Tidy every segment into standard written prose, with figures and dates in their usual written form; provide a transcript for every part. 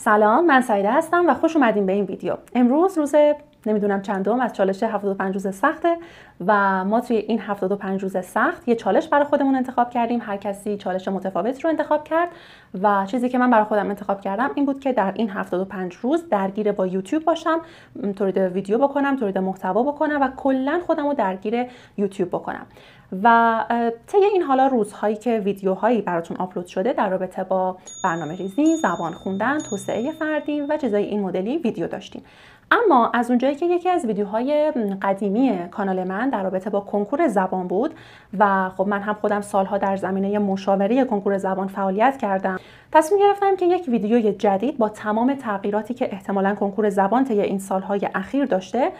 سلام، من سعیده هستم و خوش اومدین به این ویدیو. امروز روز نمیدونم چندم از چالش 75 روز سخته و ما توی این 75 روز سخت یه چالش برای خودمون انتخاب کردیم. هر کسی چالش متفاوت رو انتخاب کرد و چیزی که من برای خودم انتخاب کردم این بود که در این 75 روز درگیر با یوتیوب باشم، تولید ویدیو بکنم، تولید محتوا بکنم و کلا خودم رو درگیر یوتیوب بکنم. و طی این حالا روزهایی که ویدیوهایی براتون آپلود شده در رابطه با برنامه‌ریزی، زبان خوندن، توسعه فردی و چیزای این مدلی ویدیو داشتیم. اما از اونجایی که یکی از ویدیوهای قدیمی کانال من در رابطه با کنکور زبان بود و خب من هم خودم سالها در زمینه مشاوره کنکور زبان فعالیت کردم، تصمیم گرفتم که یک ویدیوی جدید با تمام تغییراتی که احتمالاً کنکور زبان طی این سالهای اخیر داشته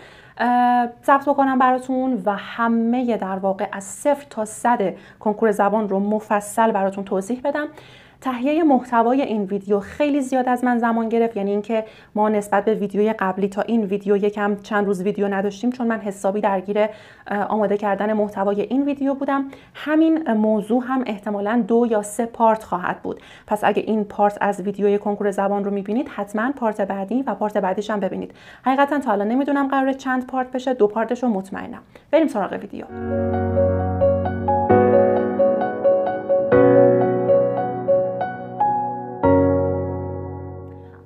ضبط بکنم براتون و همه در واقع از 0 تا 100 کنکور زبان رو مفصل براتون توضیح بدم. تهیه محتوای این ویدیو خیلی زیاد از من زمان گرفت، یعنی اینکه ما نسبت به ویدیوی قبلی تا این ویدیو یکم چند روز ویدیو نداشتیم چون من حسابی درگیر آماده کردن محتوای این ویدیو بودم. همین موضوع هم احتمالاً 2 یا 3 پارت خواهد بود، پس اگه این پارت از ویدیوی کنکور زبان رو میبینید حتما پارت بعدی و پارت بعدیش هم ببینید. حقیقتا تا الان نمیدونم قراره چند پارت بشه، 2 پارتش رو مطمئنم. بریم سراغ ویدیو.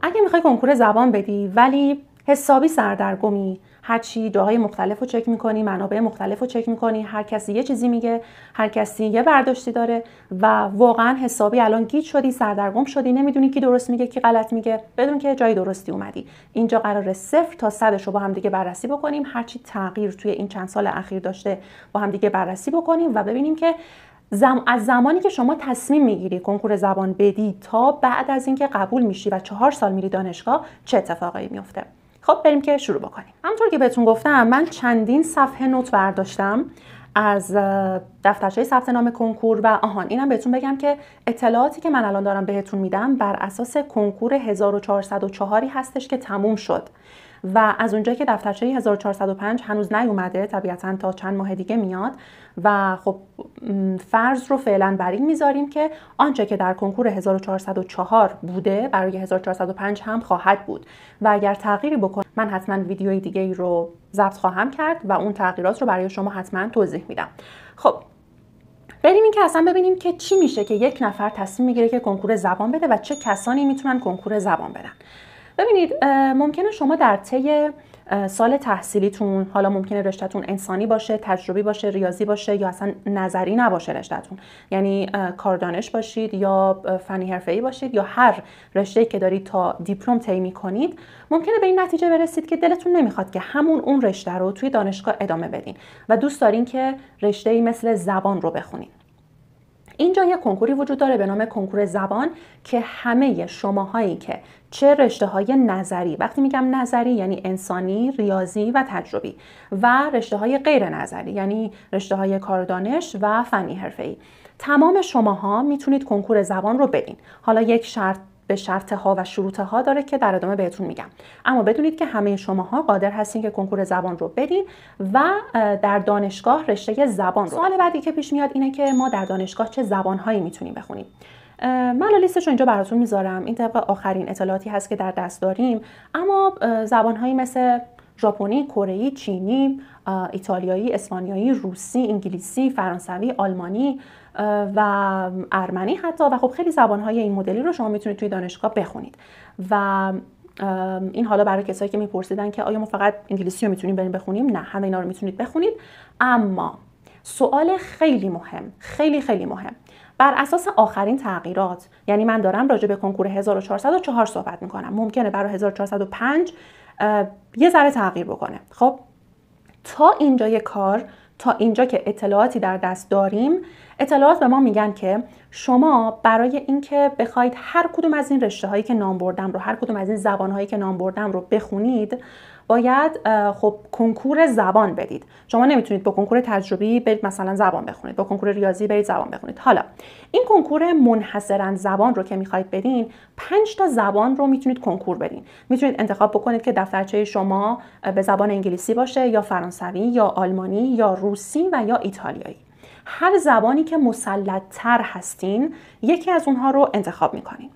اگه میخوای کنکور زبان بدی ولی حسابی سردرگمی، هرچی جاهای مختلف رو چک میکنی، منابع مختلف رو چک میکنی، هر کسی یه چیزی میگه، هر کسی یه برداشتی داره و واقعا حسابی الان گیج شدی، سردرگم شدی، نمیدونی کی درست میگه کی غلط میگه، بدون که جای درستی اومدی. اینجا قراره 0 تا 100 رو با هم دیگه بررسی بکنیم، هرچی تغییر توی این چند سال اخیر داشته با هم دیگه بررسی بکنیم و ببینیم که از زمانی که شما تصمیم میگیری کنکور زبان بدی تا بعد از اینکه قبول میشی و 4 سال میری دانشگاه چه اتفاقایی میفته. خب بریم که شروع بکنیم. همونطور که بهتون گفتم من چندین صفحه نوت برداشتم از دفترچه ثبت نام کنکور و اینم بهتون بگم که اطلاعاتی که من الان دارم بهتون میدم بر اساس کنکور 1404 هستش که تموم شد و از اونجایی که دفترچه 1405 هنوز نیومده، طبیعتاً تا چند ماه دیگه میاد و خب فرض رو فعلا بر این میذاریم که آنچه که در کنکور 1404 بوده برای 1405 هم خواهد بود و اگر تغییری بکنه من حتما ویدیوی دیگه ای رو ضبط خواهم کرد و اون تغییرات رو برای شما حتما توضیح میدم. خب بریم این که اصلا ببینیم که چی میشه که یک نفر تصمیم میگیره که کنکور زبان بده و چه کسانی میتونن کنکور زبان بدن. ببینید ممکنه شما در طی سال تحصیلیتون، حالا ممکنه رشته‌تون انسانی باشه، تجربی باشه، ریاضی باشه یا اصلا نظری نباشه رشته‌تون، یعنی کاردانش باشید یا فنی حرفه‌ای باشید یا هر رشته‌ای که دارید تا دیپلم طی می‌کنید، ممکنه به این نتیجه برسید که دلتون نمیخواد که اون رشته رو توی دانشگاه ادامه بدین و دوست دارین که رشته‌ای مثل زبان رو بخونین. اینجا یه کنکوری وجود داره به نام کنکور زبان که همه شماهایی که چه رشته‌های نظری، وقتی میگم نظری یعنی انسانی، ریاضی و تجربی، و رشته‌های غیر نظری یعنی رشته‌های کاردانش و فنی حرفه‌ای، تمام شماها میتونید کنکور زبان رو بدین. حالا یک شرط به شرطها و شروطها داره که در ادامه بهتون میگم، اما بدونید که همه شماها قادر هستین که کنکور زبان رو بدین و در دانشگاه رشته زبان رو. سوال بعدی که پیش میاد اینه که ما در دانشگاه چه زبانهایی میتونیم بخونیم. من لیستش رو اینجا براتون میذارم، این طبق آخرین اطلاعاتی هست که در دست داریم، اما زبانهایی مثل ژاپنی، کره‌ای، چینی، ایتالیایی، اسپانیایی، روسی، انگلیسی، فرانسوی، آلمانی و ارمنی حتی و خب خیلی زبانهای این مدلی رو شما میتونید توی دانشگاه بخونید و این حالا برای کسایی که میپرسیدن که آیا ما فقط انگلیسی رو میتونیم بریم بخونیم، نه، همه اینا رو میتونید بخونید. اما سوال خیلی مهم، خیلی مهم، بر اساس آخرین تغییرات، یعنی من دارم راجع به کنکور 1404 صحبت میکنم، ممکنه برای 1405 یه ذره تغییر بکنه. خب تا اینجای کار، تا اینجا که اطلاعاتی در دست داریم، اطلاعات به ما میگن که شما برای اینکه بخواید هر کدوم از این رشته‌هایی که نام بردم رو، هر کدوم از این زبان‌هایی که نام بردم رو بخونید، باید خب کنکور زبان بدید. شما نمیتونید با کنکور تجربی برید مثلا زبان بخونید، با کنکور ریاضی برید زبان بخونید. حالا این کنکور منحصراً زبان رو که میخواید بدین، 5 تا زبان رو میتونید کنکور بدین. میتونید انتخاب بکنید که دفترچه شما به زبان انگلیسی باشه یا فرانسوی یا آلمانی یا روسی و یا ایتالیایی. هر زبانی که مسلط‌تر هستین یکی از اونها رو انتخاب میکنین.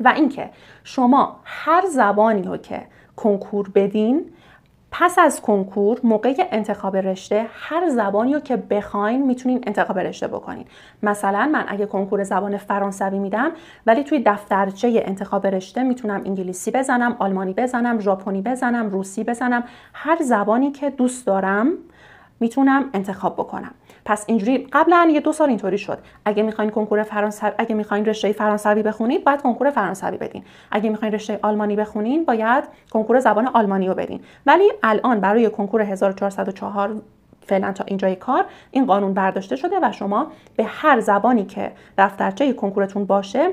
و اینکه شما هر زبانی رو که کنکور بدین، پس از کنکور موقع انتخاب رشته هر زبانی رو که بخواین میتونین انتخاب رشته بکنین. مثلا من اگه کنکور زبان فرانسوی میدم ولی توی دفترچه انتخاب رشته میتونم انگلیسی بزنم، آلمانی بزنم، ژاپنی بزنم، روسی بزنم، هر زبانی که دوست دارم میتونم انتخاب بکنم. پس اینجوری قبلا 1-2 سال اینطوری شد. اگه میخواین کنکور فرانسوی، اگه میخواین رشته فرانسوی بخونید باید کنکور فرانسوی بدین. اگه میخواین رشته آلمانی بخونین باید کنکور زبان آلمانی رو بدین. ولی الان برای کنکور 1404 فعلا تا اینجای کار این قانون برداشته شده و شما به هر زبانی که دفترچه کنکورتون باشه،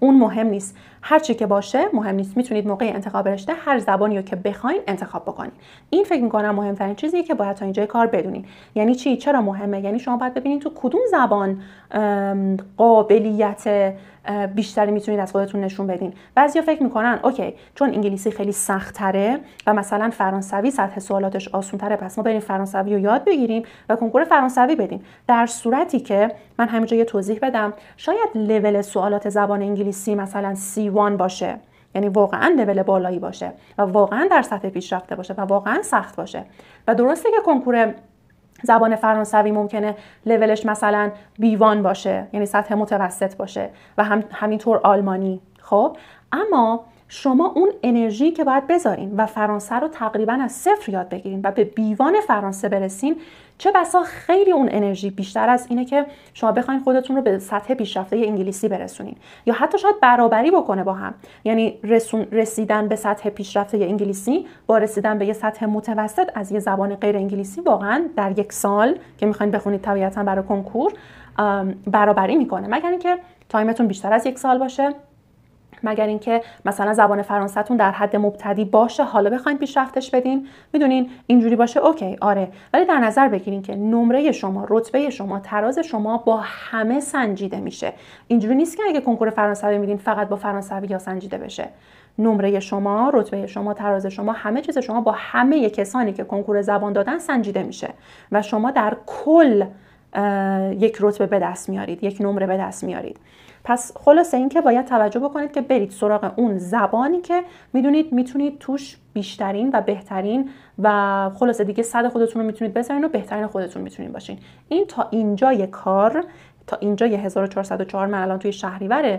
اون مهم نیست، هر چی که باشه مهم نیست، میتونید موقع انتخاب رشته هر زبانی رو که بخواین انتخاب بکنید. این فکر میکنم مهمترین چیزیه که باید تا اینجای کار بدونین. یعنی چی؟ چرا مهمه؟ یعنی شما باید ببینید تو کدوم زبان قابلیت بیشتری میتونید از خودتون نشون بدین. بعضیا فکر میکنن اوکی چون انگلیسی خیلی سخت تره و مثلا فرانسوی سطح سوالاتش آسون تره، پس ما بریم فرانسوی رو یاد بگیریم و کنکور فرانسوی بدیم. در صورتی که من همینجا یه توضیح بدم، شاید لول سوالات زبان انگلیسی مثلا C1 باشه، یعنی واقعا لول بالایی باشه و واقعا در سطح پیشرفته باشه و واقعا سخت باشه، و درسته که کنکور زبان فرانسوی ممکنه لولش مثلا B1 باشه، یعنی سطح متوسط باشه، و همینطور آلمانی. خب اما شما اون انرژی که باید بذارین و فرانسه رو تقریبا از صفر یاد بگیرین و به B1 فرانسه برسین، چه بسا خیلی اون انرژی بیشتر از اینه که شما بخواین خودتون رو به سطح پیشرفته انگلیسی برسونین، یا حتی شاید برابری بکنه با هم. یعنی رسیدن به سطح پیشرفته انگلیسی با رسیدن به یه سطح متوسط از یه زبان غیر انگلیسی واقعا در 1 سال که میخواین بخونید طبیعتا برای کنکور برابری میکنه، مگر اینکه تایمتون بیشتر از 1 سال باشه، مگر اینکه مثلا زبان فرانسه‌تون در حد مبتدی باشه حالا بخواید پیشرفتش بدین. میدونین اینجوری باشه اوکی آره، ولی در نظر بگیرین که نمره شما، رتبه شما، تراز شما با همه سنجیده میشه. اینجوری نیست که اگه کنکور فرانسوی میدین فقط با فرانسوی یا سنجیده بشه. نمره شما، رتبه شما، تراز شما، همه چیز شما با همه کسانی که کنکور زبان دادن سنجیده میشه و شما در کل یک رتبه به دست میارید، یک نمره به دست میارید. پس خلاصه این که باید توجه بکنید که برید سراغ اون زبانی که میدونید میتونید توش بیشترین و بهترین و خلاصه دیگه صد خودتون رو میتونید بذارین و بهترین خودتون میتونید باشین. این تا اینجای کار، تا اینجای 1404 من الان توی شهریور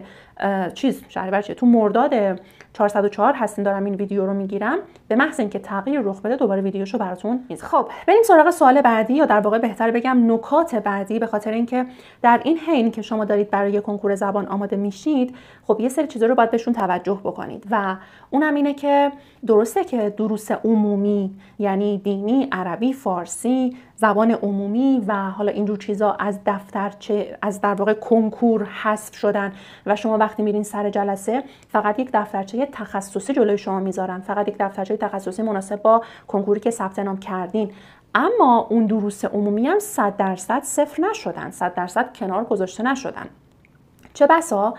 تو مرداد 404 هستین دارم این ویدیو رو میگیرم. به محض اینکه تغییر رخ بده دوباره ویدیوشو براتون میذارم. خب بریم سراغ سوال بعدی، یا در واقع بهتر بگم نکات بعدی، به خاطر اینکه در این حین که شما دارید برای کنکور زبان آماده میشید خب یه سری چیزا رو باید بهشون توجه بکنید و اونم اینه که درسته که دروس عمومی یعنی دینی، عربی، فارسی، زبان عمومی و حالا اینجور چیزا از دفترچه، از در واقع کنکور حذف شدن و شما وقتی میرین سر جلسه فقط یک دفترچه تخصصی جلوی شما میذارن، فقط یک دفترچه تخصصی مناسب با کنکوری که ثبت نام کردین. اما اون دروس عمومی هم 100% صفر نشدن، 100% کنار گذاشته نشدن. چه بسا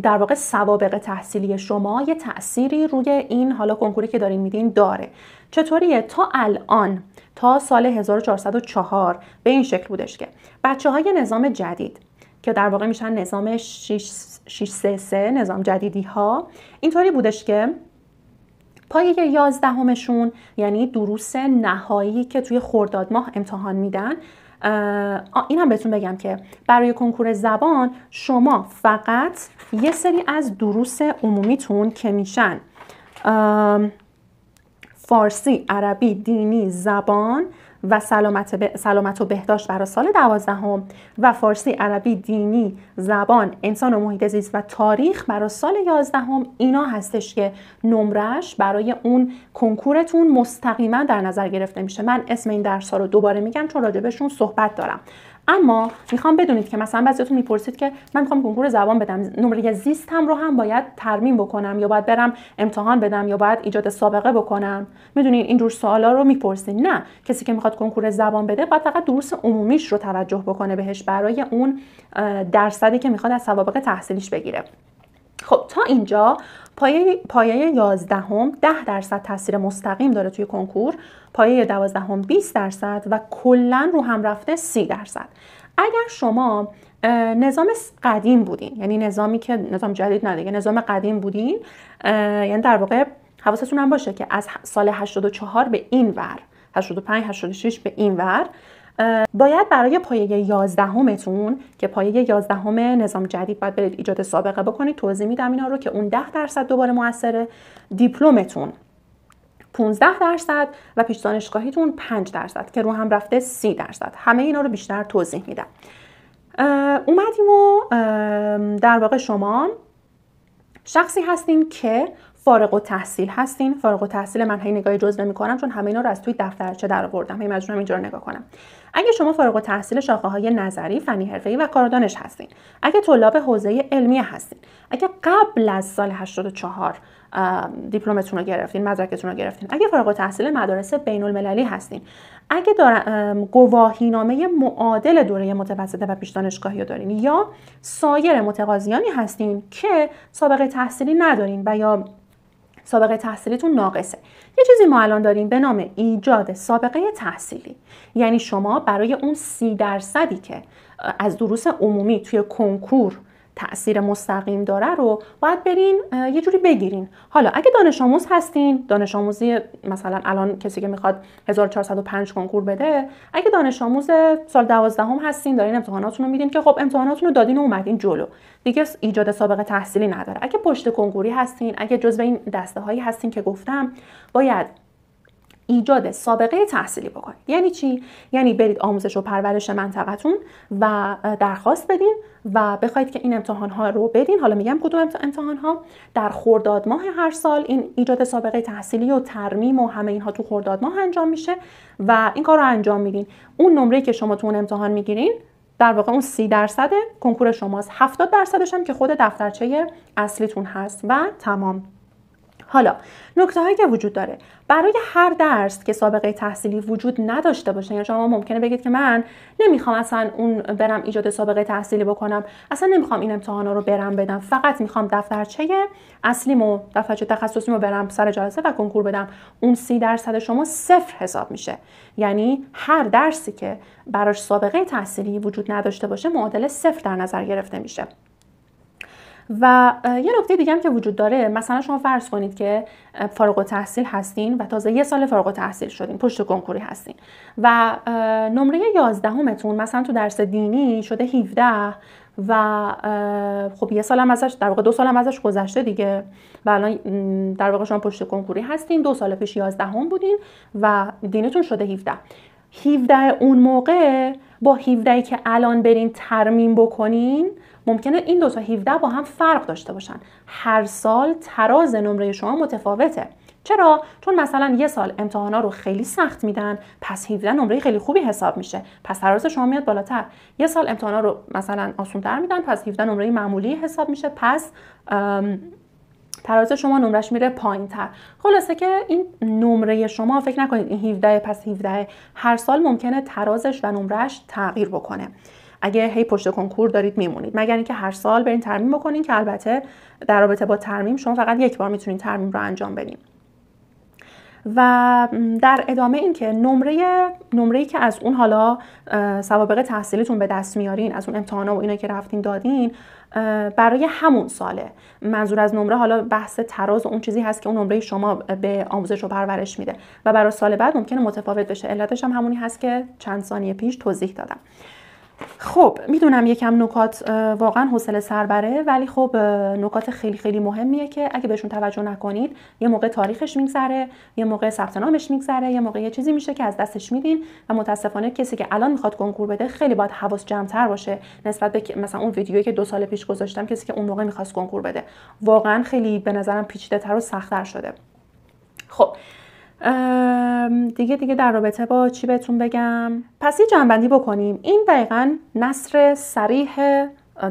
در واقع سوابق تحصیلی شما یه تأثیری روی این حالا کنکوری که دارین میدین داره. چطوریه؟ تا الان، تا سال 1404 به این شکل بودش که بچه‌های نظام جدید که در واقع میشن نظام 633 نظام جدیدی ها، اینطوری بودش که پایه 11همشون یعنی دروس نهایی که توی خرداد ماه امتحان میدن، این هم بهتون بگم که برای کنکور زبان شما فقط یه سری از دروس عمومیتون که میشن فارسی، عربی، دینی، زبان و سلامت و بهداشت برای سال 12 و فارسی، عربی، دینی، زبان، انسان و محیط زیست و تاریخ برای سال 11 اینا هستش که نمرش برای اون کنکورتون مستقیما در نظر گرفته میشه. من اسم این درس‌ها رو دوباره میگم چون راجبشون صحبت دارم. اما میخوام بدونید که مثلا بعضیاتون میپرسید که من میخوام کنکور زبان بدم، نمره زیستم رو هم باید ترمیم بکنم یا باید برم امتحان بدم یا باید ایجاد سابقه بکنم؟ میدونین این جور سوالا رو میپرسید. نه، کسی که میخواد کنکور زبان بده باید فقط دروس عمومیش رو توجه بکنه بهش برای اون درصدی که میخواد از سوابق تحصیلیش بگیره. خب تا اینجا پایه 11 10% تاثیر مستقیم داره توی کنکور، پایه 12 20% و کلا رو هم رفته 30%. اگر شما نظام قدیم بودین، یعنی نظامی که نظام جدید نه دیگه، نظام قدیم بودین، یعنی در واقع حواستون هم باشه که از سال 84 به این ور، 85 86 به این ور، باید برای پایه 11متون که پایه 11 نظام جدید باید برید ایجاد سابقه بکنید. توضیح میدم اینا رو که اون 10% دوباره موثره، دیپلمتون 15% و پیش دانشگاهیتون 5% که رو هم رفته 30%. همه اینا رو بیشتر توضیح میدم. اومدیم و در واقع شما شخصی هستین که فارغ التحصیل هستین. فارغ التحصیل من هی نگاهی جز نمی‌کنم چون همه اینا رو از توی دفترچه درآوردم، هی مجبورم اینجا رو نگاه کنم. اگه شما فارغ التحصیل شاخه‌های نظری، فنی حرفه‌ای و کار دانش هستین، اگه طلاب حوزه علمیه هستین، اگه قبل از سال 84 دیپلمتون رو گرفتین، مدرکتون رو گرفتین، اگه فارغ التحصیل مدارس بین‌المللی هستین، اگه گواهینامه معادل دوره متوسطه و پیش دانشگاهی رو دارین، یا سایر متقاضیانی هستین که سابقه تحصیلی ندارین و یا سابقه تحصیلیتون ناقصه. یه چیزی ما الان داریم به نام ایجاد سابقه تحصیلی، یعنی شما برای اون 30% که از دروس عمومی توی کنکور تأثیر مستقیم داره رو باید برین یه جوری بگیرین. حالا اگه دانش آموز هستین، دانش آموزی مثلا الان کسی که میخواد 1405 کنکور بده، اگه دانش آموز سال 12 هستین، دارین امتحاناتون رو میدین که خب امتحاناتون رو دادین و اومدین جلو، دیگه ایجاد سابقه تحصیلی نداره. اگه پشت کنکوری هستین، اگه جزو این دسته هایی هستین که گفتم، باید ایجاد سابقه تحصیلی بکنید. یعنی چی؟ یعنی برید آموزش و پرورش منطقتون و درخواست بدین و بخواید که این امتحان ها رو بدین. حالا میگم کدوم امتحان ها. در خرداد ماه هر سال این ایجاد سابقه تحصیلی و ترمیم و همه اینها تو خرداد ماه انجام میشه و این کار رو انجام میدین. اون نمره که شما تو اون امتحان میگیرین در واقع اون 30% کنکور شماست، 70%ش هم که خود دفترچه اصلیتون هست و تمام. حالا نکته هایی که وجود داره برای هر درس که سابقه تحصیلی وجود نداشته باشه، یعنی شما ممکنه بگید که من نمیخوام اصلا اون برم ایجاد سابقه تحصیلی بکنم، اصلا نمیخوام این امتحانا رو برم بدم، فقط میخوام دفترچه اصلیمو، دفترچه تخصصیمو برم سر جلسه و کنکور بدم. اون 30% شما 0 حساب میشه. یعنی هر درسی که براش سابقه تحصیلی وجود نداشته باشه معادل 0 در نظر گرفته میشه. و یه نکته دیگه هم که وجود داره، مثلا شما فرض کنید که فارغ التحصیل هستین و تازه 1 سال فارغ التحصیل شدین، پشت کنکوری هستین و نمره 11متون مثلا تو درس دینی شده 17 و خب 1 سال هم ازش، در واقع 2 سال هم ازش گذشته دیگه و الان در واقع شما پشت کنکوری هستین، 2 سال پیش 11 بودین و دینتون شده 17 اون موقع با 17 که الان برین ترمیم بکنین، ممکنه این 2 تا 17 با هم فرق داشته باشن. هر سال تراز نمره شما متفاوته. چرا؟ چون مثلا 1 سال امتحانا رو خیلی سخت میدن، پس 17 نمره خیلی خوبی حساب میشه، پس تراز شما میاد بالاتر. 1 سال امتحانا رو مثلا آسان‌تر میدن، پس 17 نمره معمولی حساب میشه، پس تراز شما نمرش میره پایین‌تر. خلاصه که این نمره شما، فکر نکنید این 17 پس 17، هر سال ممکنه ترازش و نمرش تغییر بکنه اگه هی پشت کنکور دارید میمونید، مگر اینکه هر سال برین ترمیم بکنین که البته در رابطه با ترمیم شما فقط 1 بار میتونین ترمیم رو انجام بدین. و در ادامه این که نمره‌ای که از اون حالا سوابق تحصیلیتون به دست میارین، از اون امتحانا و اینا که رفتین دادین، برای همون ساله. منظور از نمره حالا بحث تراز و اون چیزی هست که اون نمره شما به آموزش و پرورش میده و برای سال بعد ممکنه متفاوت بشه. علتش هم همونی هست که چند ثانیه پیش توضیح دادم. خب میدونم یکم نکات واقعا حوصله سر بره، ولی خب نکات خیلی خیلی مهمیه که اگه بهشون توجه نکنید یه موقع تاریخش میگذره، یه موقع ثبت نامش میگذره، یه موقع یه چیزی میشه که از دستش میدین و متاسفانه کسی که الان میخواد کنکور بده خیلی باید حواس جمع‌تر باشه نسبت به مثلا اون ویدیویی که 2 سال پیش گذاشتم، کسی که اون موقع میخواست کنکور بده. واقعا خیلی به نظرم پیچیده‌تر و سخت‌تر شده. خب دیگه در رابطه با چی بهتون بگم؟ پس یه جمع‌بندی بکنیم. این دقیقاً نثر صریح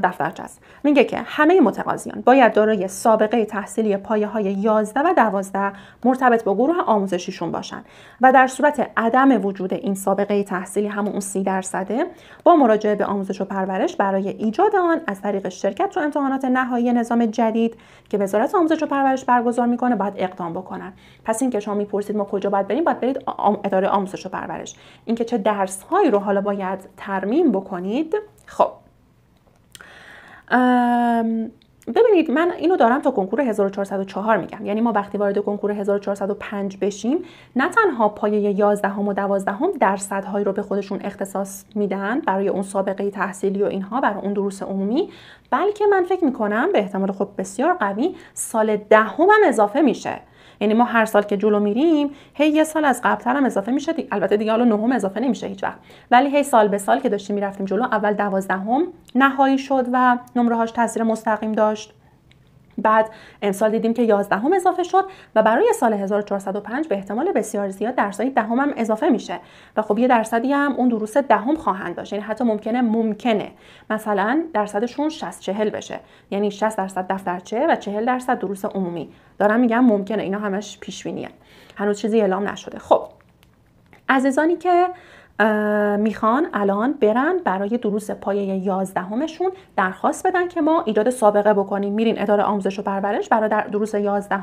دفترچه است. میگه که همه متقاضیان باید دارای سابقه تحصیلی پایه‌های 11 و 12 مرتبط با گروه آموزشیشون باشن و در صورت عدم وجود این سابقه تحصیلی، همون اون 30%، با مراجعه به آموزش و پرورش برای ایجاد آن از طریق شرکت تو امتحانات نهایی نظام جدید که وزارت آموزش و پرورش برگزار میکنه باید اقدام بکنن. پس این که شما میپرسید ما کجا باید بریم اداره آموزش و پرورش. این که چه درس‌هایی رو حالا باید ترمیم بکنید. خب ببینید من اینو دارم تا کنکور 1404 میگم، یعنی ما وقتی وارد کنکور 1405 بشیم نه تنها پایه 11 و 12 درصدهایی رو به خودشون اختصاص میدن برای اون سابقه تحصیلی و اینها، برای اون دروس عمومی، بلکه من فکر میکنم به احتمال خب بسیار قوی سال دهم هم اضافه میشه. یعنی ما هر سال که جلو میریم هی یه سال از قبل‌تر هم اضافه میشه، البته دیگه حالا نهم اضافه نمیشه هیچ وقت، ولی هی سال به سال که داشتیم میرفتیم جلو، اول 12 نهایی شد و نمره‌هاش تاثیر مستقیم داشت، بعد امسال دیدیم که 11 اضافه شد و برای سال 1405 به احتمال بسیار زیاد درسای دهم هم اضافه میشه و خب یه درصدی هم اون دروس دهم خواهند داشت. یعنی حتی ممکنه مثلا درصدشون 60-40 بشه، یعنی 60% دفترچه و 40% دروس عمومی. دارم میگم ممکنه، اینا همش پیش بینیه، هنوز چیزی اعلام نشده. خب عزیزانی که میخوان الان برن برای دروس پایه 11 درخواست بدن که ما ایجاد سابقه بکنیم، میرین اداره آموزش و پرورش برای دروس 11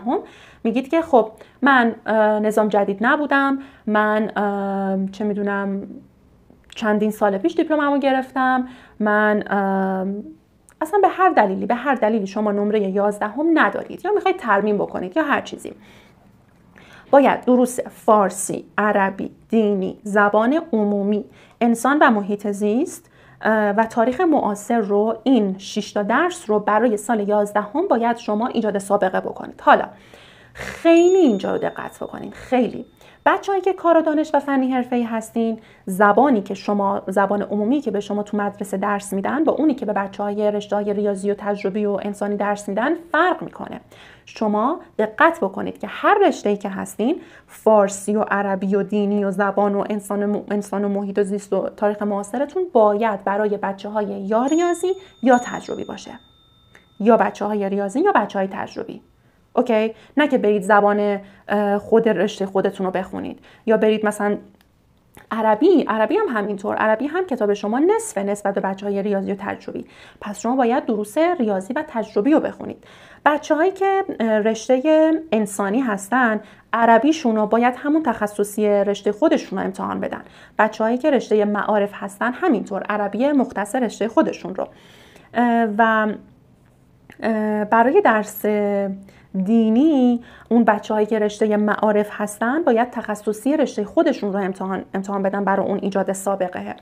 میگید که خب من نظام جدید نبودم، من چه میدونم چندین سال پیش دیپلممو گرفتم، من اصلا به هر دلیلی شما نمره 11 ندارید یا میخواید ترمیم بکنید یا هر چیزی، باید دروس فارسی، عربی، دینی، زبان عمومی، انسان و محیط زیست و تاریخ معاصر رو، این 6 تا درس رو برای سال 11 باید شما ایجاد سابقه بکنید. حالا خیلی اینجا رو دقت بکنید، خیلی بچه‌هایی که کار و دانش و فنی حرفه‌ای هستین، زبانی که شما، زبان عمومی که به شما تو مدرسه درس میدن با اونی که به بچه‌های رشته‌های ریاضی و تجربی و انسانی درس میدن فرق میکنه. شما دقت بکنید که هر رشته‌ای که هستین، فارسی و عربی و دینی و زبان و انسان و محیط و زیست و تاریخ معاصرتون باید برای بچه‌های یا ریاضی یا تجربی باشه، یا بچه‌های ریاضی یا بچه‌های تجربی. اوکی؟ نه که برید زبان خود رشته خودتون رو بخونید، یا برید مثلا عربی هم همینطور، عربی هم کتاب شما نصفه نسبت به بچه‌های ریاضی و تجربی، پس شما باید دروس ریاضی و تجربی رو بخونید. بچه‌هایی که رشته انسانی هستن، عربیشون رو باید همون تخصصی رشته خودشون رو امتحان بدن. بچه‌هایی که رشته معارف هستن همینطور، عربی مختص رشته خودشون رو. و برای درس دینی اون بچه‌هایی که رشته معارف هستن باید تخصصی رشته خودشون رو امتحان بدن برای اون ایجاد سابقه.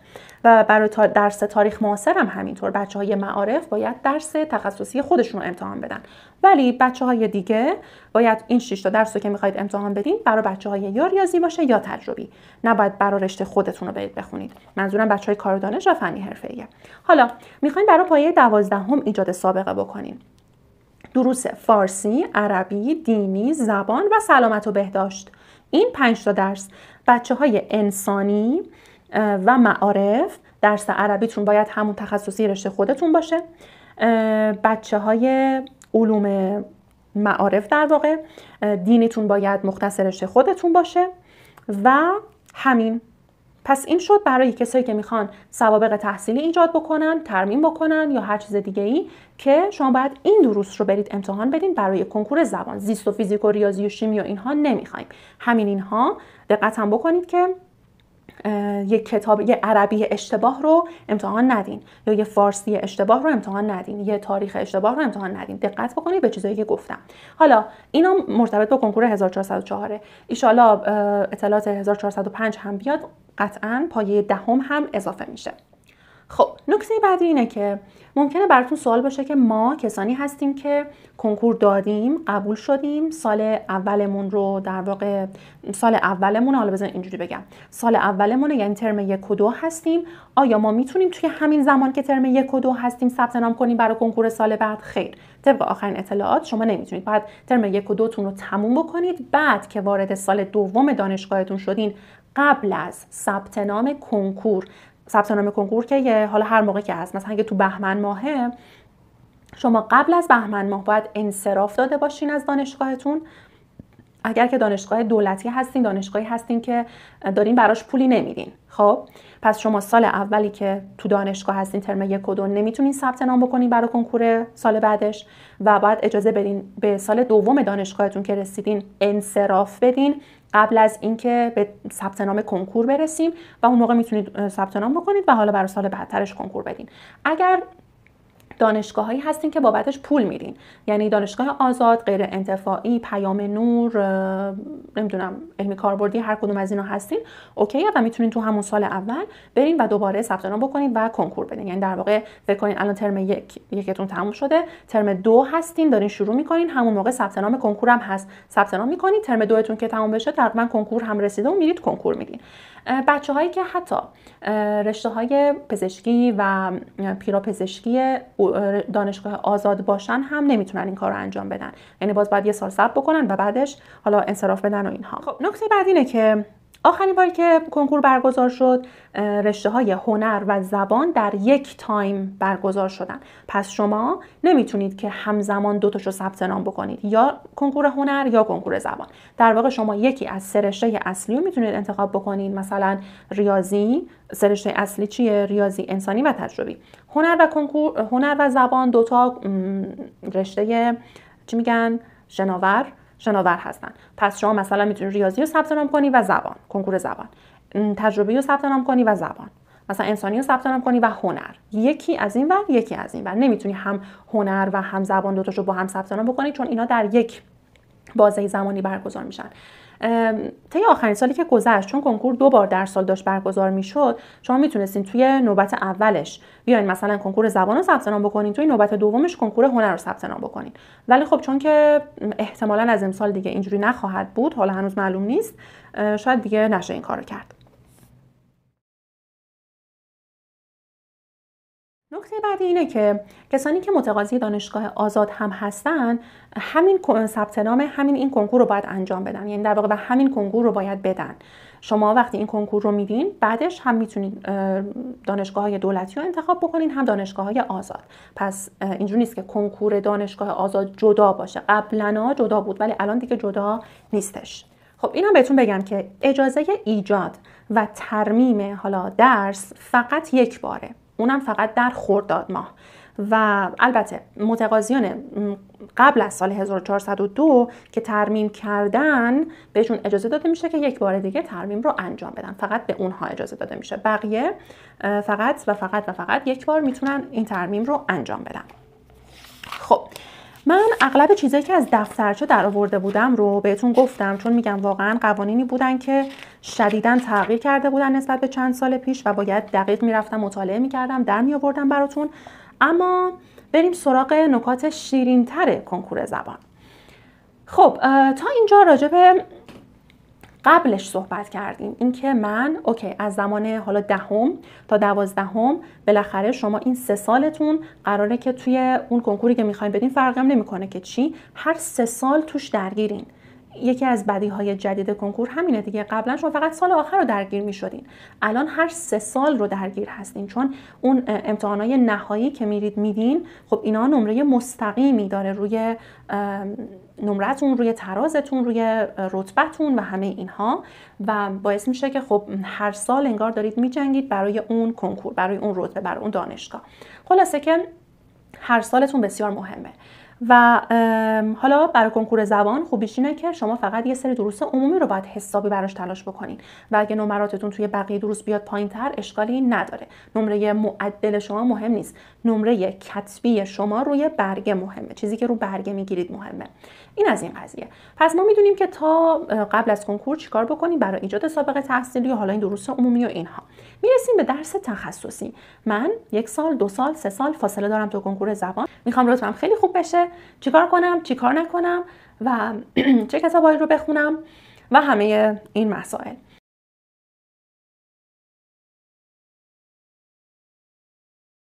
و برای درس تاریخ معاصر هم همینطور، بچه‌های معارف باید درس تخصصی خودشون رو امتحان بدن. ولی بچه‌های دیگه باید این 6 تا درس رو که می‌خواید امتحان بدین برای بچه‌های یا ریاضی باشه یا تجربی، نباید برای رشته خودتون رو برید بخونید. منظورم بچه‌های کار و دانش و فنی حرفه‌ایه. حالا می‌خواید برای پایه 12 ایجاد سابقه بکنین. دروس فارسی، عربی، دینی، زبان و سلامت و بهداشت. این 5 تا درس بچه‌های انسانی و معارف، درس عربیتون باید همون تخصصی رشته خودتون باشه. بچه‌های علوم معارف در واقع، دینیتون باید مختص رشته خودتون باشه و همین. پس این شد برای کسایی که میخوان سوابق تحصیلی ایجاد بکنن، ترمیم بکنن یا هر چیز دیگه ای که شما باید این دروس رو برید امتحان بدین برای کنکور زبان. زیست و فیزیک و ریاضی و شیمی و اینها نمیخوایم. همین اینها دقت هم بکنید که یه عربی اشتباه رو امتحان ندین، یا یه فارسی اشتباه رو امتحان ندین، یه تاریخ اشتباه رو امتحان ندین. دقت بکنید به چیزایی که گفتم. حالا اینا مرتبط با کنکور 1404. ان شاءالله اطلاعات 1405 هم بیاد، قطعاً پایه 10 هم اضافه میشه. خب نکته بعدی اینه که ممکنه براتون سوال باشه که ما کسانی هستیم که کنکور دادیم، قبول شدیم، سال اولمون رو در واقع سال اولمون، حالا بزنید اینجوری بگم، سال اولمون یعنی ترم 1 و 2 هستیم، آیا ما میتونیم توی همین زمان که ترم 1 و 2 هستیم ثبت نام کنیم برای کنکور سال بعد؟ خیر، طبق آخرین اطلاعات شما نمیتونید. باید ترم 1 و 2 تون رو تموم بکنید، بعد که وارد سال دوم دانشگاهتون شدین، قبل از ثبت نام کنکور که حالا هر موقع که هست، مثلا اگه تو بهمن ماهه، شما قبل از بهمن ماه باید انصراف داده باشین از دانشگاهتون. اگر که دانشگاه دولتی هستین، دانشگاهی هستین که دارین براش پولی نمیدین، خب پس شما سال اولی که تو دانشگاه هستین، ترم 1 و 2، نمیتونین ثبت نام بکنین برای کنکور سال بعدش و باید اجازه بدین به سال دوم دانشگاهتون که رسیدین انصراف بدین قبل از اینکه به ثبت نام کنکور برسیم و اون موقع میتونید ثبت نام بکنید و حالا برای سال بعدترش کنکور بدین. اگر دانشگاهایی هستین که بابتش پول میدین، یعنی دانشگاه آزاد، غیر انتفاعی، پیام نور، نمیدونم علمی کاربردی، هر کدوم از اینا هستین اوکیه و میتونین تو همون سال اول برین و دوباره ثبت نام بکنین و کنکور بدین. یعنی در واقع فکر کنین الان ترم یکتون تموم شده، ترم 2 هستین دارین شروع میکنین، همون موقع ثبت نام کنکور هم هست، ثبت نام میکنین، ترم 2 تون که تموم بشه تقریبا کنکور هم رسیده و میرید کنکور میدین. بچه‌هایی که حتی رشته‌های پزشکی و پیراپزشکی دانشگاه آزاد باشن هم نمیتونن این کار رو انجام بدن، یعنی باز باید یه سال صبر بکنن و بعدش حالا انصراف بدن و اینها. خب نکته بعد اینه که آخرین باری که کنکور برگزار شد رشته‌های هنر و زبان در یک تایم برگزار شدن، پس شما نمیتونید که همزمان دو تاشو ثبت نام بکنید، یا کنکور هنر یا کنکور زبان. در واقع شما یکی از سه رشته اصلی رو میتونید انتخاب بکنید، مثلا ریاضی، سه رشته اصلی چیه؟ ریاضی، انسانی و تجربی. هنر و زبان دوتا رشته چی میگن؟ شناور هستن. پس شما مثلا میتونید ریاضی رو ثبت نام کنی و زبان، کنکور زبان، تجربی رو ثبت نام کنی و زبان، مثلا انسانی رو ثبت نام کنی و هنر. یکی از این ور، یکی از این ور. نمیتونی هم هنر و هم زبان دوتاشو با هم ثبت نام بکنی، چون اینا در یک بازه زمانی برگزار میشن. طی آخرین سالی که گذشت، چون کنکور 2 بار در سال داشت برگزار میشد، شما میتونستین توی نوبت اولش بیاین مثلا کنکور زبان رو ثبت نام بکنین، توی نوبت دومش کنکور هنر رو ثبت نام بکنین. ولی خب چون که احتمالاً از امسال دیگه اینجوری نخواهد بود، حالا هنوز معلوم نیست، شاید دیگه نشه این کارو کرد. نکته بعدی اینه که کسانی که متقاضی دانشگاه آزاد هم هستن، همین ثبت نام همین این کنکور رو باید انجام بدن، یعنی در واقع به همین کنکور رو باید بدن. شما وقتی این کنکور رو میدین، بعدش هم میتونید دانشگاه‌های دولتی رو انتخاب بکنین، هم دانشگاه‌های آزاد. پس اینجوری نیست که کنکور دانشگاه آزاد جدا باشه، قبلا جدا بود ولی الان دیگه جدا نیستش. خب اینم بهتون بگم که اجازه ایجاد و ترمیم حالا درس فقط یک باره، اونم فقط در خرداد ماه. و البته متقاضیان قبل از سال 1402 که ترمیم کردن بهشون اجازه داده میشه که یک بار دیگه ترمیم رو انجام بدن، فقط به اونها اجازه داده میشه. بقیه فقط یک بار میتونن این ترمیم رو انجام بدن. خب من اغلب چیزایی که از دفترچه در آورده بودم رو بهتون گفتم، چون میگم واقعا قوانینی بودن که شدیداً تغییر کرده بودن نسبت به چند سال پیش و باید دقیق میرفتم مطالعه میکردم، در میآوردم براتون. اما بریم سراغ نکات شیرین‌تر کنکور زبان. خب تا اینجا راجع به قبلش صحبت کردیم، این که من اوکی از زمان حالا 10 تا 12 بالاخره شما این 3 سالتون قراره که توی اون کنکوری که میخواین بدین، فرقی هم نمیکنه که چی، هر 3 سال توش درگیرین. یکی از بدیهای جدید کنکور همینه دیگه، قبلا شما فقط سال آخر رو درگیر میشدین، الان هر 3 سال رو درگیر هستین، چون اون امتحانای نهایی که میرید میدین، خب اینا نمره مستقیمی داره روی نمرتون، روی ترازتون، روی رتبتون و همه اینها، و باعث میشه که خب هر سال انگار دارید میجنگید برای اون کنکور، برای اون رتبه، برای اون دانشگاه. خلاصه که هر سالتون بسیار مهمه. و حالا برای کنکور زبان خوبیش اینه که شما فقط یه سری دروس عمومی رو باید حسابی براش تلاش بکنین و اگه نمراتتون توی بقیه دروس بیاد پایین‌تر اشکالی نداره. نمره معدل شما مهم نیست، نمره کتبی شما روی برگه مهمه، چیزی که رو برگه میگیرید مهمه. این از این قضیه. پس ما میدونیم که تا قبل از کنکور چیکار بکنیم برای ایجاد سابقه تحصیلی و حالا این دروس عمومی و اینها. میرسیم به درس تخصصی. من 1 سال، 2 سال، 3 سال فاصله دارم تا کنکور زبان، میخوام رتبه‌ام خیلی خوب بشه، چیکار کنم، چیکار نکنم و چه کتابایی رو بخونم و همه این مسائل.